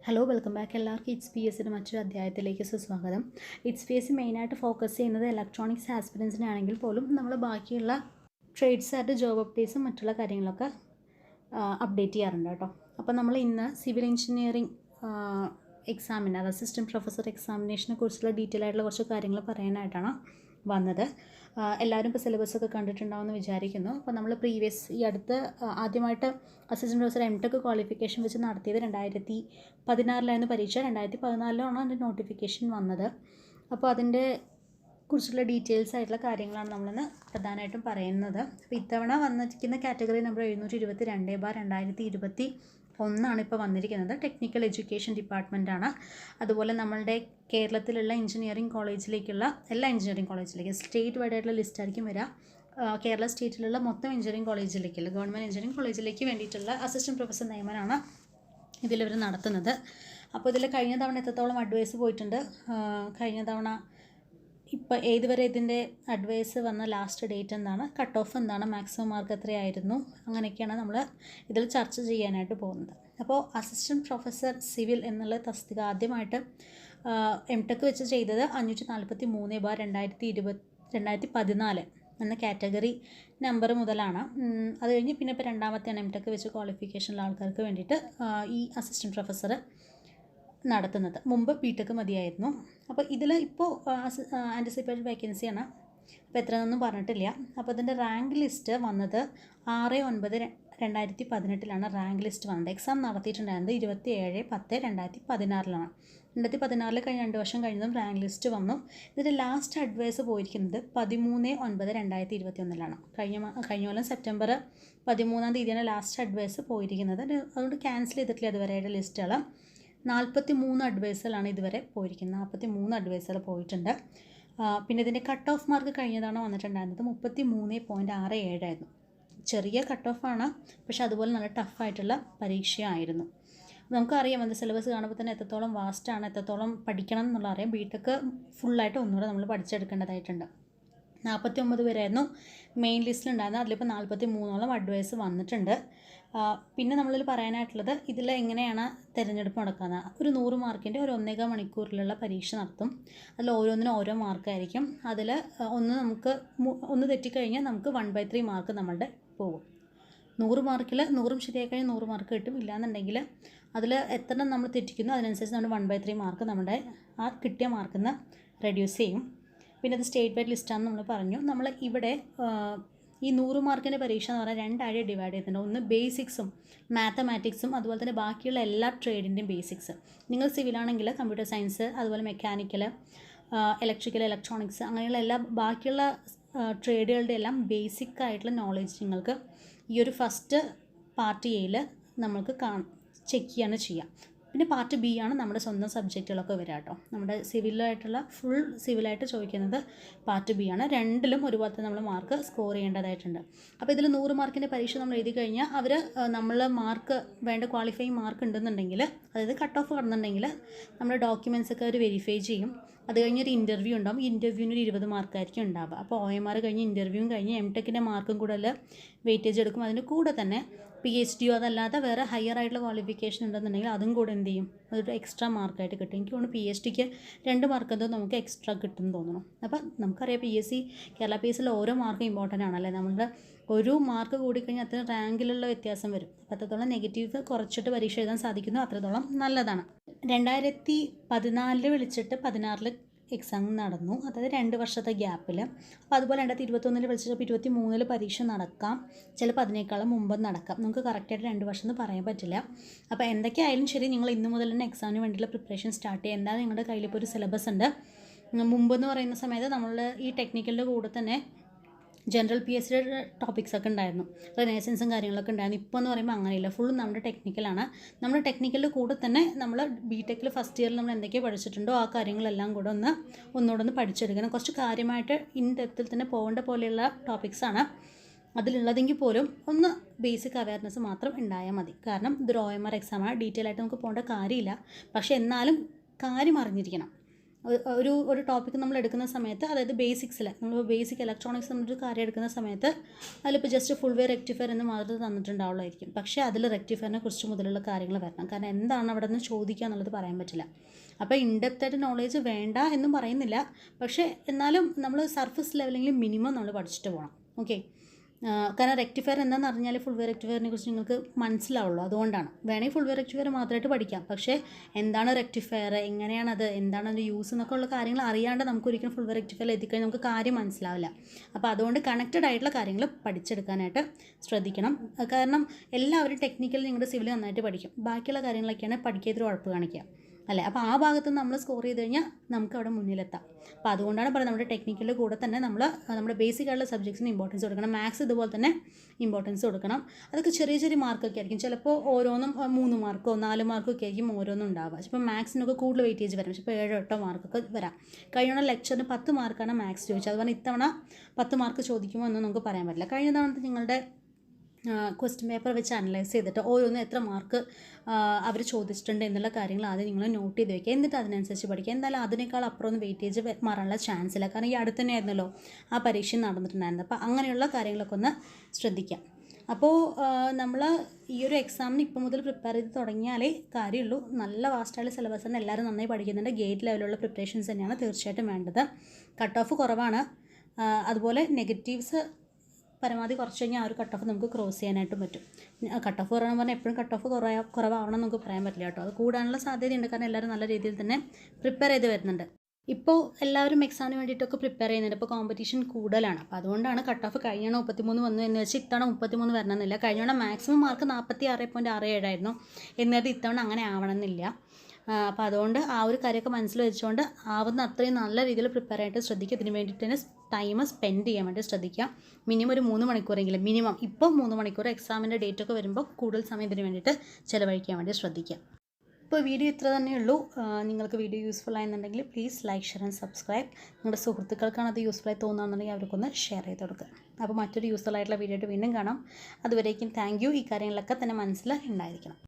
Hello welcome back എല്ലാവർക്കും it's P എസിൻ്റെ മറ്റൊരു അധ്യായത്തിലേക്ക് സ്വാഗതം. ഇറ്റ്സ് പി എസ് മെയിനായിട്ട് ഫോക്കസ് ചെയ്യുന്നത് ഇലക്ട്രോണിക്സ് ആസ്പിറൻസിനെ ആണെങ്കിൽ പോലും നമ്മൾ ബാക്കിയുള്ള ട്രേഡ്സ് ആയിട്ട് ജോബ് അപ്ഡേറ്റ്സും മറ്റുള്ള കാര്യങ്ങളൊക്കെ അപ്ഡേറ്റ് ചെയ്യാറുണ്ട് കേട്ടോ. അപ്പോൾ നമ്മൾ ഇന്ന് സിവിൽ എഞ്ചിനീയറിംഗ് എക്സാമിന് അതായത് അസിസ്റ്റൻറ്റ് പ്രൊഫസർ എക്സാമിനേഷനെ കുറിച്ചുള്ള ഡീറ്റെയിൽ ആയിട്ടുള്ള കുറച്ച് കാര്യങ്ങൾ പറയാനായിട്ടാണ് വന്നത്. എല്ലാവരും ഇപ്പോൾ സിലബസൊക്കെ കണ്ടിട്ടുണ്ടാവുമെന്ന് വിചാരിക്കുന്നു. അപ്പോൾ നമ്മൾ ഈ അടുത്ത് ആദ്യമായിട്ട് അസിസ്റ്റൻറ്റ് പ്രൊഫസർ MTech ക്വാളിഫിക്കേഷൻ വെച്ച് നടത്തിയത് 2016 പരീക്ഷ. 2014 അതിൻ്റെ നോട്ടിഫിക്കേഷൻ വന്നത്. അപ്പോൾ അതിൻ്റെ കുറിച്ചുള്ള ഡീറ്റെയിൽസ് ആയിട്ടുള്ള കാര്യങ്ങളാണ് നമ്മളിന്ന് പ്രധാനമായിട്ടും പറയുന്നത്. അപ്പോൾ ഇത്തവണ വന്നിരിക്കുന്ന കാറ്റഗറി നമ്പർ 722/2021 ഇപ്പോൾ വന്നിരിക്കുന്നത്. ടെക്നിക്കൽ എഡ്യൂക്കേഷൻ ഡിപ്പാർട്ട്മെൻറ്റാണ്. അതുപോലെ നമ്മളുടെ കേരളത്തിലുള്ള എഞ്ചിനീയറിംഗ് കോളേജിലേക്കുള്ള എല്ലാ എഞ്ചിനീയറിംഗ് കോളേജിലേക്കും സ്റ്റേറ്റ് വൈഡ് ആയിട്ടുള്ള ലിസ്റ്റ് ആയിരിക്കും വരിക. കേരള സ്റ്റേറ്റിലുള്ള മൊത്തം എഞ്ചിനീയറിംഗ് കോളേജിലേക്കുള്ള ഗവൺമെൻറ് എഞ്ചിനീയറിംഗ് കോളേജിലേക്ക് വേണ്ടിയിട്ടുള്ള അസിസ്റ്റൻറ്റ് പ്രൊഫസർ നിയമനമാണ് ഇതിലിവർ നടത്തുന്നത്. അപ്പോൾ ഇതിൽ കഴിഞ്ഞ തവണ എത്രത്തോളം അഡ്വൈസ് പോയിട്ടുണ്ട്, കഴിഞ്ഞ തവണ ഇപ്പോൾ ഏതുവരെ ഇതിൻ്റെ അഡ്വൈസ് വന്ന ലാസ്റ്റ് ഡേറ്റ് എന്താണ്, കട്ട് ഓഫ് എന്താണ്, മാക്സിമം മാർക്ക് എത്രയായിരുന്നു, അങ്ങനെയൊക്കെയാണ് നമ്മൾ ഇതിൽ ചർച്ച ചെയ്യാനായിട്ട് പോകുന്നത്. അപ്പോൾ അസിസ്റ്റൻറ്റ് പ്രൊഫസർ സിവിൽ എന്നുള്ള തസ്തിക ആദ്യമായിട്ട് MTech വെച്ച് ചെയ്തത് 543/2014 എന്ന കാറ്റഗറി നമ്പർ മുതലാണ്. അത് കഴിഞ്ഞ് പിന്നെ ഇപ്പോൾ രണ്ടാമത്തെയാണ് MTech വെച്ച് ക്വാളിഫിക്കേഷനുള്ള ആൾക്കാർക്ക് വേണ്ടിയിട്ട് ഈ അസിസ്റ്റൻറ്റ് പ്രൊഫസർ നടത്തുന്നത്. മുമ്പ് BTech മതിയായിരുന്നു. അപ്പോൾ ഇതിൽ ഇപ്പോൾ ആൻറ്റിസിപ്പേറ്റഡ് വേക്കൻസിയാണ്. അപ്പോൾ എത്രയെന്നൊന്നും പറഞ്ഞിട്ടില്ല. അപ്പോൾ ഇതിൻ്റെ റാങ്ക് ലിസ്റ്റ് വന്നത് 6/9/2018 റാങ്ക് ലിസ്റ്റ് വന്നത്. എക്സാം നടത്തിയിട്ടുണ്ടായിരുന്നത് 27/10/2016 2016 കഴിഞ്ഞ് 2 വർഷം കഴിഞ്ഞതും റാങ്ക് ലിസ്റ്റ് വന്നു. ഇതിൻ്റെ ലാസ്റ്റ് അഡ്വൈസ് പോയിരിക്കുന്നത് 13/9/2021 കഴിഞ്ഞ കൊല്ലം സെപ്റ്റംബർ 13 ലാസ്റ്റ് അഡ്വൈസ് പോയിരിക്കുന്നത്. അതുകൊണ്ട് ക്യാൻസൽ ചെയ്തിട്ടില്ല അതുവരെയുടെ ലിസ്റ്റുകൾ. 43 അഡ്വൈസുകളാണ് ഇതുവരെ പോയിരിക്കുന്നത്. 43 അഡ്വൈസുകൾ പോയിട്ടുണ്ട്. പിന്നെ ഇതിൻ്റെ കട്ട് ഓഫ് മാർക്ക് കഴിഞ്ഞതാണ് വന്നിട്ടുണ്ടായിരുന്നത് 33.67 ആയിരുന്നു. ചെറിയ കട്ട് ഓഫാണ്, പക്ഷെ അതുപോലെ നല്ല ടഫായിട്ടുള്ള പരീക്ഷയായിരുന്നു. നമുക്കറിയാം അത് സിലബസ് കാണുമ്പോൾ തന്നെ എത്രത്തോളം വാസ്റ്റാണ്, എത്രത്തോളം പഠിക്കണം എന്നുള്ള അറിയാം. BTech ഫുള്ളായിട്ട് ഒന്നുകൂടെ നമ്മൾ പഠിച്ചെടുക്കേണ്ടതായിട്ടുണ്ട്. 49 പേരായിരുന്നു മെയിൻ ലിസ്റ്റിലുണ്ടായിരുന്നത്. അതിലിപ്പോൾ 43ഓളം അഡ്വൈസ് വന്നിട്ടുണ്ട്. പിന്നെ നമ്മളിൽ പറയാനായിട്ടുള്ളത് ഇതിൽ എങ്ങനെയാണ് തിരഞ്ഞെടുപ്പ് നടക്കുന്നത്. ഒരു 100 മാർക്കിൻ്റെ ഒരു 1.25 മണിക്കൂറിലുള്ള പരീക്ഷ നടത്തും. അതിൽ ഓരോന്നിനും ഓരോ മാർക്കായിരിക്കും. അതിൽ ഒന്ന് തെറ്റിക്കഴിഞ്ഞാൽ നമുക്ക് 1/3 മാർക്ക് നമ്മളുടെ പോകും. 100 മാർക്കിൽ 100 ശരിയായി കഴിഞ്ഞാൽ 100 മാർക്ക് കിട്ടും. ഇല്ലയെന്നുണ്ടെങ്കിൽ അതിൽ എത്ര നമ്മൾ തെറ്റിക്കുന്നു അതിനനുസരിച്ച് നമ്മൾ 1/3 മാർക്ക് നമ്മുടെ ആ കിട്ടിയ മാർക്കിൽ നിന്ന് റെഡ്യൂസ് ചെയ്യും. പിന്നെ അത് സ്റ്റേറ്റ് വൈഡ് ലിസ്റ്റാണെന്ന് നമ്മൾ പറഞ്ഞു. നമ്മൾ ഇവിടെ ഈ 100 മാർക്കിൻ്റെ പരീക്ഷ എന്ന് പറഞ്ഞാൽ 2 ആയിട്ട് ഡിവൈഡ് ചെയ്തിട്ടുണ്ട്. ഒന്ന് ബേസിക്സും മാത്തമാറ്റിക്സും അതുപോലെ തന്നെ ബാക്കിയുള്ള എല്ലാ ട്രേഡിൻ്റെയും ബേസിക്സ്. നിങ്ങൾ സിവിലാണെങ്കിൽ കമ്പ്യൂട്ടർ സയൻസ്, അതുപോലെ മെക്കാനിക്കൽ, ഇലക്ട്രിക്കൽ, ഇലക്ട്രോണിക്സ്, അങ്ങനെയുള്ള എല്ലാ ബാക്കിയുള്ള ട്രേഡുകളുടെ എല്ലാം ബേസിക് ആയിട്ടുള്ള നോളേജ് നിങ്ങൾക്ക് ഈ ഒരു ഫസ്റ്റ് പാർട്ട് എയിൽ നമ്മൾക്ക് ചെക്ക് ചെയ്യാണ് ചെയ്യുക. പിന്നെ പാർട്ട് B ആണ് നമ്മുടെ സ്വന്തം സബ്ജക്റ്റുകളൊക്കെ വരിക കേട്ടോ. നമ്മുടെ സിവിലായിട്ടുള്ള ഫുൾ സിവിലായിട്ട് ചോദിക്കുന്നത് പാർട്ട് B ആണ്. രണ്ടിലും ഒരുപോലത്തെ നമ്മൾ മാർക്ക് സ്കോർ ചെയ്യേണ്ടതായിട്ടുണ്ട്. അപ്പോൾ ഇതിൽ 100 മാർക്കിൻ്റെ പരീക്ഷ നമ്മൾ എഴുതി കഴിഞ്ഞാൽ നമ്മൾ മാർക്ക് വേണ്ട ക്വാളിഫയിങ് മാർക്ക് ഉണ്ടെന്നുണ്ടെങ്കിൽ, അതായത് കട്ട് ഓഫ് കടന്നുണ്ടെങ്കിൽ നമ്മുടെ ഡോക്യുമെൻറ്റ്സൊക്കെ അവർ വെരിഫൈ ചെയ്യും. അത് കഴിഞ്ഞൊരു ഇൻ്റർവ്യൂ ഉണ്ടാകും. ഈ ഇൻ്റർവ്യൂവിന് ഒരു 20 മാർക്കായിരിക്കും ഉണ്ടാവുക. അപ്പോൾ OMR കഴിഞ്ഞ് ഇൻ്റർവ്യൂവും കഴിഞ്ഞ് MTechൻ്റെ മാർക്കും കൂടുതൽ വെയിറ്റേജ് എടുക്കും. അതിന് കൂടെ തന്നെ PhDയോ അതല്ലാതെ വേറെ ഹയർ ആയിട്ടുള്ള ക്വാളിഫിക്കേഷൻ ഉണ്ടെന്നുണ്ടെങ്കിൽ അതും കൂടെ എന്ത് ചെയ്യും, അതൊരു എക്സ്ട്രാ മാർക്കായിട്ട് കിട്ടും. എനിക്ക് തോന്നുന്നു PhDക്ക് 2 മാർക്ക് എന്തോ നമുക്ക് എക്സ്ട്രാ കിട്ടുമെന്ന് തോന്നുന്നു. അപ്പം നമുക്കറിയാം കേരള PSCയിൽ ഓരോ മാർക്കും ഇമ്പോർട്ടൻ്റ് ആണല്ലേ. നമ്മളുടെ ഒരു മാർക്ക് കൂടിക്കഴിഞ്ഞാൽ അത്ര റാങ്കിലുള്ള വ്യത്യാസം വരും. അപ്പോൾ അത്രത്തോളം നെഗറ്റീവ് കുറച്ചിട്ട് പരീക്ഷ എഴുതാൻ സാധിക്കുന്നു, അത്രത്തോളം നല്ലതാണ്. 2014 വിളിച്ചിട്ട് 2016 എക്സാം നടന്നു, അതായത് 2 വർഷത്തെ ഗ്യാപ്പിൽ. അപ്പോൾ അതുപോലെ 2021 വിളിച്ചിട്ട് 2023 പരീക്ഷ നടക്കാം, ചിലപ്പോൾ അതിനേക്കാളും മുമ്പ് നടക്കാം. നമുക്ക് കറക്റ്റായിട്ട് 2 വർഷം എന്ന് പറയാൻ പറ്റില്ല. അപ്പോൾ എന്തൊക്കെയായാലും ശരി, നിങ്ങൾ ഇന്ന് മുതൽ തന്നെ എക്സാമിന് വേണ്ടിയുള്ള പ്രിപ്പറേഷൻ സ്റ്റാർട്ട് ചെയ്യുക. എന്താ നിങ്ങളുടെ കയ്യിലിപ്പോൾ ഒരു സിലബസ് ഉണ്ട്. മുമ്പെന്ന് പറയുന്ന സമയത്ത് നമ്മൾ ഈ ടെക്നിക്കലിൻ്റെ കൂടെ തന്നെ ജനറൽ PSCയുടെ ടോപ്പിക്സൊക്കെ ഉണ്ടായിരുന്നു, റിനേസൻസും കാര്യങ്ങളൊക്കെ ഉണ്ടായിരുന്നു. ഇപ്പോൾ എന്ന് പറയുമ്പോൾ അങ്ങനെയില്ല, ഫുൾ നമ്മുടെ ടെക്നിക്കലാണ്. നമ്മുടെ ടെക്നിക്കലിൻ്റെ കൂടെ തന്നെ നമ്മൾ BTechൽ ഫസ്റ്റ് ഇയറിൽ നമ്മൾ എന്തൊക്കെ പഠിച്ചിട്ടുണ്ടോ ആ കാര്യങ്ങളെല്ലാം കൂടെ ഒന്നുകൂടെ പഠിച്ചെടുക്കണം. കുറച്ച് കാര്യമായിട്ട് ഇൻ ഡെപ്തിൽ തന്നെ പോകേണ്ട പോലെയുള്ള ടോപ്പിക്സാണ് അതിലുള്ളതെങ്കിൽ പോലും ഒന്ന് ബേസിക് അവയർനെസ് മാത്രം ഉണ്ടായാൽ മതി. കാരണം ഇതൊരു OMR എക്സാമാണ്, ഡീറ്റെയിൽ ആയിട്ട് നമുക്ക് പോകേണ്ട കാര്യമില്ല. പക്ഷേ എന്നാലും കാര്യം അറിഞ്ഞിരിക്കണം. ഒരു ടോപ്പിക്ക് നമ്മൾ എടുക്കുന്ന സമയത്ത്, അതായത് ബേസിക്സിൽ നമ്മൾ ബേസിക് ഇലക്ട്രോണിക്സ് എന്നൊരു കാര്യം എടുക്കുന്ന സമയത്ത് അതിലിപ്പോൾ ജസ്റ്റ് ഫുൾ വേ റെക്ടിഫയർ എന്ന് മാത്രമേ തന്നിട്ടുണ്ടാവുള്ളായിരിക്കും. പക്ഷേ അതിൽ റെക്ടിഫയറിനെ കുറിച്ച് മുതലുള്ള കാര്യങ്ങൾ വരണം. കാരണം എന്താണ് അവിടെ നിന്ന് ചോദിക്കുക എന്നുള്ളത് പറയാൻ പറ്റില്ല. അപ്പോൾ ഇൻഡെപ്തായിട്ട് നോളേജ് വേണ്ട എന്നും പറയുന്നില്ല, പക്ഷേ എന്നാലും നമ്മൾ സർഫസ് ലെവലെങ്കിലും മിനിമം നമ്മൾ പഠിച്ചിട്ട് പോകണം. ഓക്കെ, കാരണം റെക്ടിഫയർ എന്താണെന്ന് അറിഞ്ഞാൽ ഫുൾ വേ റെക്ടിഫയറിനെ കുറിച്ച് നിങ്ങൾക്ക് മനസ്സിലാവുള്ളൂ. അതുകൊണ്ടാണ്. വേണമെങ്കിൽ ഫുൾ വേ റെക്ടിഫയർ മാത്രമായിട്ട് പഠിക്കാം, പക്ഷേ എന്താണ് റെക്ടിഫയർ, എങ്ങനെയാണത്, എന്താണ് അതിൻ്റെ യൂസ് എന്നൊക്കെ ഉള്ള കാര്യങ്ങൾ അറിയാണ്ട് നമുക്ക് ഒരിക്കലും ഫുൾ വേ റെക്ടിഫയർ എത്തിക്കഴിഞ്ഞാൽ നമുക്ക് കാര്യം മനസ്സിലാവില്ല. അപ്പോൾ അതുകൊണ്ട് കണക്റ്റഡ് ആയിട്ടുള്ള കാര്യങ്ങൾ പഠിച്ചെടുക്കാനായിട്ട് ശ്രദ്ധിക്കണം. കാരണം എല്ലാവരും ടെക്നിക്കൽ നിങ്ങളുടെ സിവിൽ നന്നായിട്ട് പഠിക്കും, ബാക്കിയുള്ള കാര്യങ്ങളൊക്കെയാണ് പഠിക്കാത്തൊരു ഉഴപ്പ് കാണിക്കുക അല്ലേ. അപ്പോൾ ആ ഭാഗത്ത് നമ്മൾ സ്കോർ ചെയ്ത് കഴിഞ്ഞാൽ നമുക്ക് അവിടെ മുന്നിലെത്താം. അപ്പോൾ അതുകൊണ്ടാണ് പറയുന്നത് നമ്മുടെ ടെക്നിക്കലിൻ്റെ കൂടെ തന്നെ നമ്മുടെ ബേസിക് ആയിട്ടുള്ള സബ്ജക്ട്സിന് ഇമ്പോർട്ടൻസ് കൊടുക്കണം. മാത്സ് ഇതുപോലെ തന്നെ ഇമ്പോർട്ടൻസ് കൊടുക്കണം. അതൊക്കെ ചെറിയ ചെറിയ മാർക്കൊക്കെ ആയിരിക്കും. ചിലപ്പോൾ ഓരോന്നും 3 മാർക്കോ 4 മാർക്കോ ഒക്കെ ആയിരിക്കും ഓരോന്നും ഉണ്ടാവുക. ഇപ്പോൾ മാത്സിനൊക്കെ കൂടുതൽ വെയിറ്റേജ് വരും. ഇപ്പോൾ 7-8 മാർക്കൊക്കെ വരാം. കഴിഞ്ഞ ലെക്ചറിന് 10 മാർക്കാണ് മാത്സ് ചോദിച്ചത്. അതുപോലെ ഇത്തവണ 10 മാർക്ക് ചോദിക്കുമോ എന്നൊന്നും നമുക്ക് പറയാൻ പറ്റില്ല. കഴിഞ്ഞ തവണ നിങ്ങളുടെ ക്വസ്റ്റ്യൻ പേപ്പർ വെച്ച് അനലൈസ് ചെയ്തിട്ട് ഓരോന്നും എത്ര മാർക്ക് അവർ ചോദിച്ചിട്ടുണ്ട് എന്നുള്ള കാര്യങ്ങൾ ആദ്യം നിങ്ങൾ നോട്ട് ചെയ്ത് വയ്ക്കുക. എന്നിട്ട് അതിനനുസരിച്ച് പഠിക്കുക. എന്തായാലും അതിനേക്കാൾ അപ്പുറമൊന്നും വെയിറ്റേജ് മാറാനുള്ള ചാൻസ് ഇല്ല. കാരണം ഈ അടുത്ത് തന്നെ ആയിരുന്നല്ലോ ആ പരീക്ഷ നടന്നിട്ടുണ്ടായിരുന്നത്. അപ്പോൾ അങ്ങനെയുള്ള കാര്യങ്ങളൊക്കെ ഒന്ന് ശ്രദ്ധിക്കാം. അപ്പോൾ നമ്മൾ ഈ ഒരു എക്സാമിന് ഇപ്പം മുതൽ പ്രിപ്പയർ ചെയ്ത് തുടങ്ങിയാലേ കാര്യമുള്ളൂ. നല്ല വാസ്റ്റായുള്ള സിലബസ് തന്നെ എല്ലാവരും നന്നായി പഠിക്കുന്നുണ്ട്. ഗേറ്റ് ലെവലുള്ള പ്രിപ്പറേഷൻസ് തന്നെയാണ് തീർച്ചയായിട്ടും വേണ്ടത്. കട്ട് ഓഫ് കുറവാണ്. അതുപോലെ നെഗറ്റീവ്സ് പരമാവധി കുറച്ച് കഴിഞ്ഞാൽ ആ ഒരു കട്ട് ഓഫ് നമുക്ക് ക്രോസ് ചെയ്യാനായിട്ടും പറ്റും. കട്ട് ഓഫ് കുറവാണെന്ന് പറഞ്ഞാൽ എപ്പോഴും കട്ട് ഓഫ് കുറവാവണം നമുക്ക് പറയാൻ പറ്റില്ല കേട്ടോ. അത് കൂടാനുള്ള സാധ്യതയുണ്ട്. കാരണം എല്ലാവരും നല്ല രീതിയിൽ തന്നെ പ്രിപ്പയർ ചെയ്ത് വരുന്നുണ്ട്. ഇപ്പോൾ എല്ലാവരും എക്സാമിന് വേണ്ടിയിട്ടൊക്കെ പ്രിപ്പയർ ചെയ്യുന്നുണ്ട്. ഇപ്പോൾ കോമ്പറ്റീഷൻ കൂടുതലാണ്. അപ്പോൾ അതുകൊണ്ടാണ് കട്ട് ഓഫ് കഴിഞ്ഞ 33 വന്നു എന്ന് വെച്ച് ഇത്തവണ 33 വരണമെന്നില്ല. കഴിഞ്ഞ മാക്സിമം മാർക്ക് 46.67 ആയിരുന്നു. എന്നിട്ട് ഇത്തവണ അങ്ങനെ ആവണമെന്നില്ല. അപ്പോൾ അതുകൊണ്ട് ആ ഒരു കാര്യമൊക്കെ മനസ്സിൽ വെച്ചുകൊണ്ട് ആവുന്ന അത്രയും നല്ല രീതിയിൽ പ്രിപ്പയർ ആയിട്ട് ശ്രദ്ധിക്കുക. ഇതിന് വേണ്ടിയിട്ട് തന്നെ ടൈം സ്പെൻഡ് ചെയ്യാൻ വേണ്ടി ശ്രദ്ധിക്കുക. മിനിമം ഒരു 3 മണിക്കൂറെങ്കിലും മിനിമം. ഇപ്പോൾ 3 മണിക്കൂർ എക്സാമിൻ്റെ ഡേറ്റൊക്കെ വരുമ്പോൾ കൂടുതൽ സമയം ഇതിന് വേണ്ടിയിട്ട് ചിലവഴിക്കാൻ വേണ്ടി ശ്രദ്ധിക്കുക. ഇപ്പോൾ വീഡിയോ ഇത്ര തന്നെയുള്ളൂ. നിങ്ങൾക്ക് വീഡിയോ യൂസ്ഫുൾ ആയെന്നുണ്ടെങ്കിൽ please like, share and subscribe. നിങ്ങളുടെ സുഹൃത്തുക്കൾക്കാണ് അത് യൂസ്ഫുൾ ആയി തോന്നുകയാണെന്നുണ്ടെങ്കിൽ അവർക്കൊന്ന് ഷെയർ ചെയ്ത് കൊടുക്കുക. അപ്പോൾ മറ്റൊരു യൂസ്ഫുൾ ആയിട്ടുള്ള വീഡിയോ ആയിട്ട് വീണ്ടും കാണാം. അതുവരേക്കും താങ്ക് യു. ഈ കാര്യങ്ങളിലൊക്കെ തന്നെ മനസ്സിൽ ഉണ്ടായിരിക്കണം.